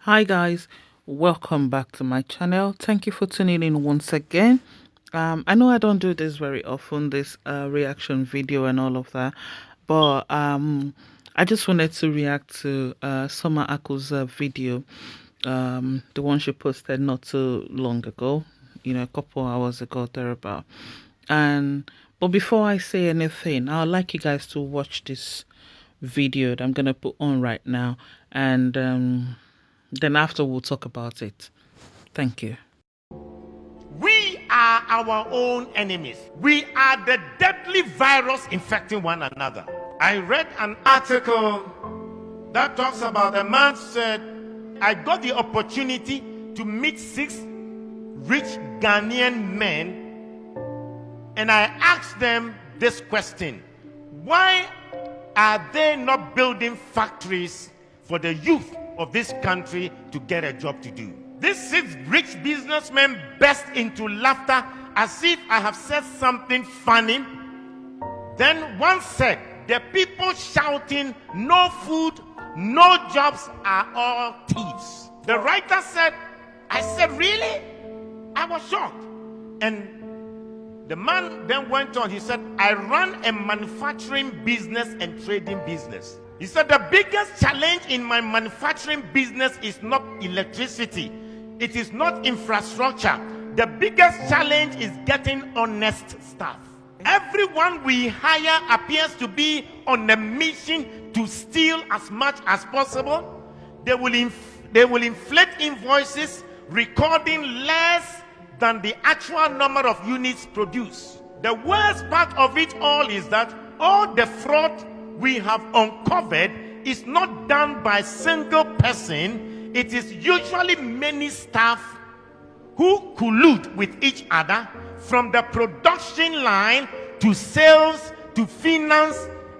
Hi guys, welcome back to my channel. Thank you for tuning in once again. I know I don't do this very often, this reaction video and all of that, but I just wanted to react to Summer Aku's video, the one she posted not too long ago, a couple hours ago thereabout. But before I say anything, I'd like you guys to watch this video that I'm gonna put on right now, and then after we'll talk about it. Thank you. We are our own enemies. We are the deadly virus infecting one another. I read an article that talks about a man said, I got the opportunity to meet 6 rich Ghanaian men, and I asked them this question: why are they not building factories for the youth of this country to get a job to do? These 6 rich businessmen burst into laughter as if I have said something funny. Then one said, the people shouting, no food, no jobs are all thieves. The writer said, I said, really? I was shocked. And the man then went on, he said, I run a manufacturing business and trading business. He said, the biggest challenge in my manufacturing business is not electricity. It is not infrastructure. The biggest challenge is getting honest staff. Everyone we hire appears to be on a mission to steal as much as possible. They will inflate invoices, recording less than the actual number of units produced. The worst part of it all is that all the fraud we have uncovered is not done by a single person. It is usually many staff who collude with each other, from the production line to sales to finance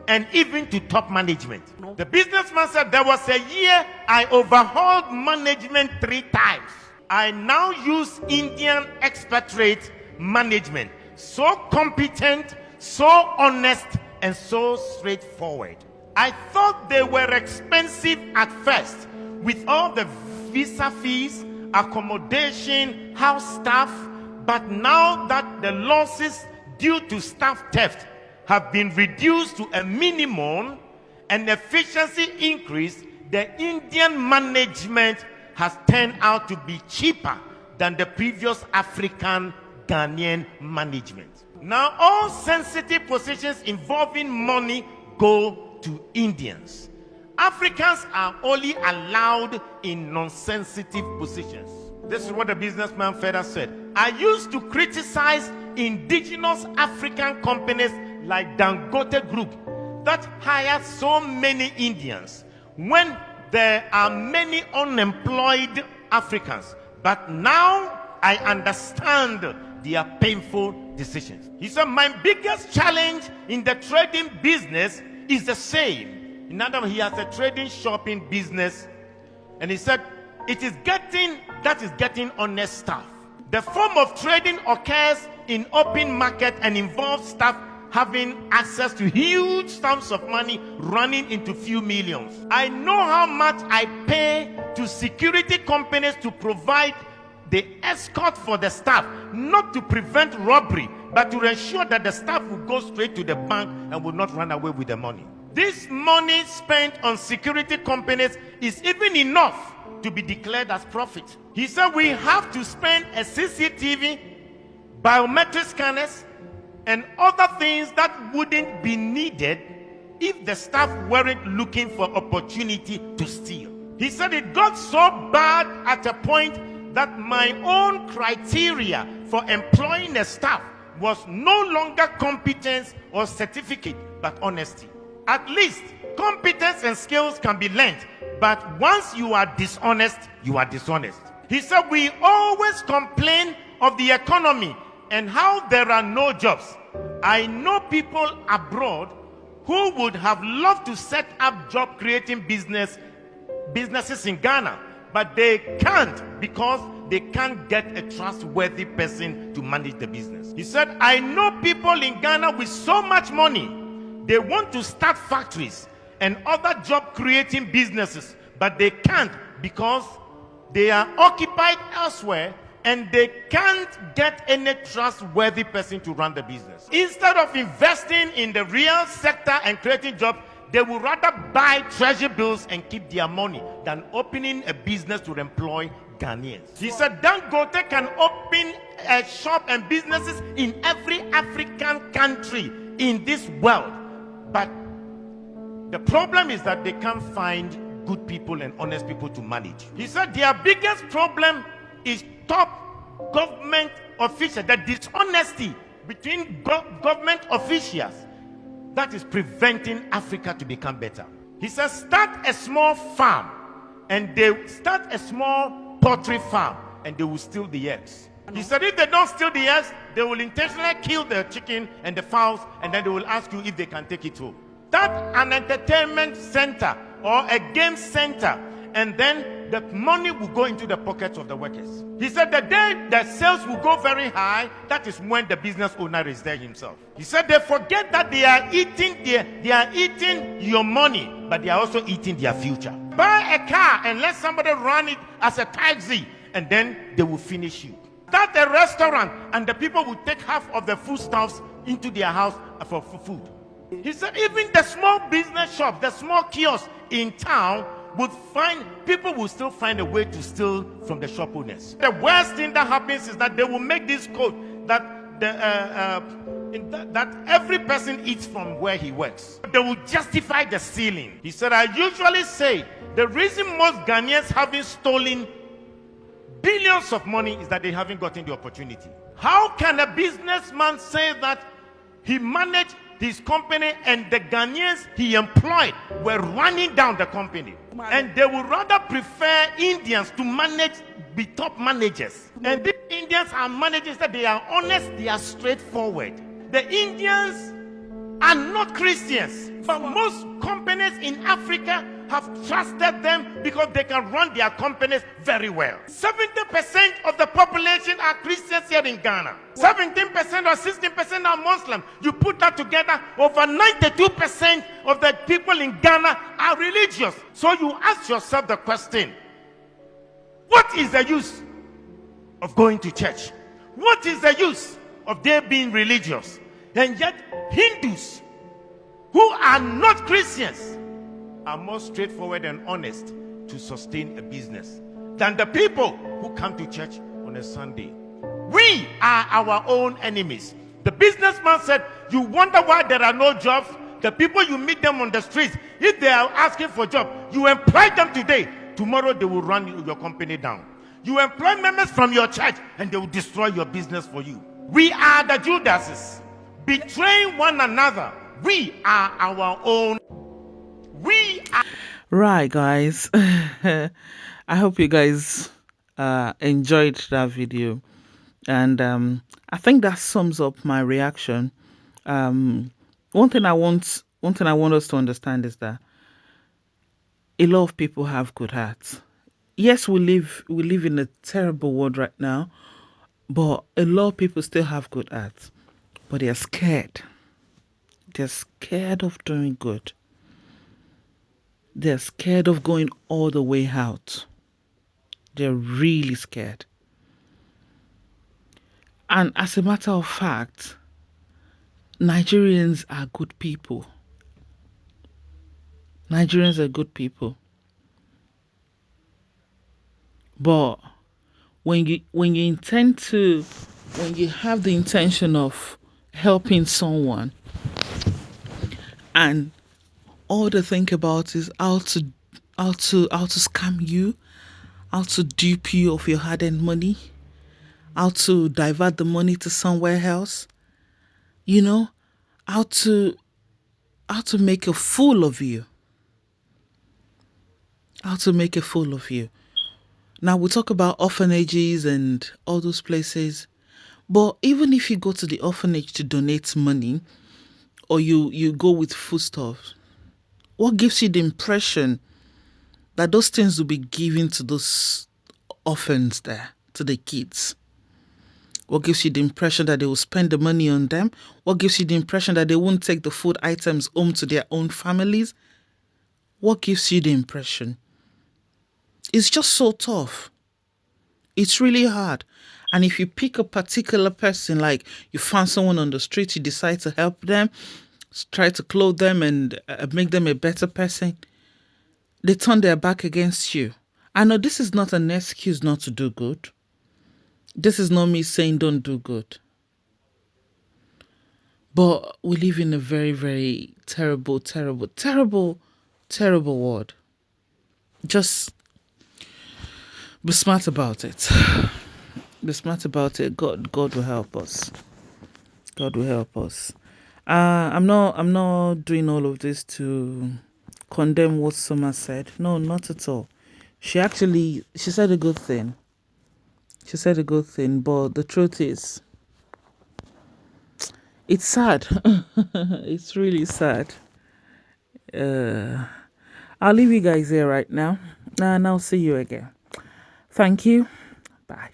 and even to top management. The businessman said, there was a year I overhauled management 3 times. I now use Indian expatriate management. So competent, so honest, and so straightforward. I thought they were expensive at first, with all the visa fees, accommodation, house staff, but now that the losses due to staff theft have been reduced to a minimum and efficiency increased, the Indian management has turned out to be cheaper than the previous African Ghanaian management. Now all sensitive positions involving money go to Indians. Africans are only allowed in non-sensitive positions. This is what the businessman further said. I used to criticize indigenous African companies like Dangote Group that hire so many Indians when there are many unemployed Africans. But now I understand their painful decisions. He said, my biggest challenge in the trading business is the same. In other words, he has a trading shopping business, and he said it is getting honest staff. The form of trading occurs in open market and involves staff having access to huge sums of money running into few millions. I know how much I pay to security companies to provide the escort for the staff, not to prevent robbery, but to ensure that the staff will go straight to the bank and will not run away with the money. This money spent on security companies is even enough to be declared as profit. He said we have to spend a CCTV, biometric scanners, and other things that wouldn't be needed if the staff weren't looking for opportunity to steal. He said it got so bad at a point that my own criteria for employing a staff was no longer competence or certificate, but honesty. At least competence and skills can be learned, but once you are dishonest, you are dishonest. He said we always complain of the economy and how there are no jobs. I know people abroad who would have loved to set up job creating businesses in Ghana, but they can't because they can't get a trustworthy person to manage the business. He said, I know people in Ghana with so much money, they want to start factories and other job creating businesses, but they can't because They are occupied elsewhere and they can't get any trustworthy person to run the business. Instead of investing in the real sector and creating jobs, they would rather buy treasury bills and keep their money than opening a business to employ Ghanaians. He said Dangote can open a shop and businesses in every African country in this world, but the problem is that they can't find good people and honest people to manage. He said their biggest problem is top government officials, the dishonesty between government officials that is preventing Africa to become better. He says start a small farm, and they start a small poultry farm and they will steal the eggs. He said if they don't steal the eggs, they will intentionally kill the chicken and the fowls, and then they will ask you if they can take it home. Start an entertainment center or a game center, and then the money will go into the pockets of the workers. He said the day the sales will go very high, that is when the business owner is there himself. He said they forget that they are eating your money, but they are also eating their future. Buy a car and let somebody run it as a taxi, and then they will finish you. Start a restaurant and the people will take half of the foodstuffs into their house for food. He said even the small business shops, the small kiosks in town would find, people will still find a way to steal from the shop owners. The worst thing that happens is that they will make this code that that every person eats from where he works. They will justify the stealing. He said, I usually say the reason most Ghanaians haven't stolen billions of money is that they haven't gotten the opportunity. How can a businessman say that he managed his company and the Ghanaians he employed were running down the company, and they would rather prefer Indians to manage, be top managers? And these Indians are managers that they are honest, they are straightforward. The Indians are not Christians, but most companies in Africa have trusted them because they can run their companies very well. 70% of the population are Christians here in Ghana. 17% or 16% are Muslim. You put that together, over 92% of the people in Ghana are religious. So you ask yourself the question, what is the use of going to church? What is the use of their being religious? And yet Hindus who are not Christians are more straightforward and honest to sustain a business than the people who come to church on a Sunday. We are our own enemies. The businessman said, you wonder why there are no jobs? The people you meet them on the streets, if they are asking for job, you employ them today. Tomorrow they will run your company down. You employ members from your church and they will destroy your business for you. We are the Judases, betraying one another. We are our own. We are. Right, guys. I hope you guys enjoyed that video, and I think that sums up my reaction. One thing I want us to understand is that a lot of people have good hearts. Yes, we live in a terrible world right now, but a lot of people still have good hearts, but they're scared. They're scared of doing good. They're scared of going all the way out. They're really scared. And as a matter of fact, Nigerians are good people. Nigerians are good people. But when you have the intention of helping someone, and all they think about is how to scam you, how to dupe you of your hard-earned money, how to divert the money to somewhere else, how to make a fool of you. How to make a fool of you. Now we talk about orphanages and all those places, but even if you go to the orphanage to donate money, or you go with foodstuffs, what gives you the impression that those things will be given to those orphans there, to the kids? What gives you the impression that they will spend the money on them? What gives you the impression that they won't take the food items home to their own families? What gives you the impression? It's just so tough. It's really hard. And if you pick a particular person, like you found someone on the street, you decide to help them, try to clothe them and make them a better person, they turn their back against you. I know this is not an excuse not to do good. This is not me saying don't do good. But we live in a very, very terrible, terrible, terrible, terrible world. Just be smart about it. Be smart about it. God will help us. God will help us. I'm not doing all of this to condemn what Summer said. No, not at all. She said a good thing. She said a good thing, but the truth is, it's sad. It's really sad. Uh, I'll leave you guys here right now, and I'll see you again. Thank you. Bye.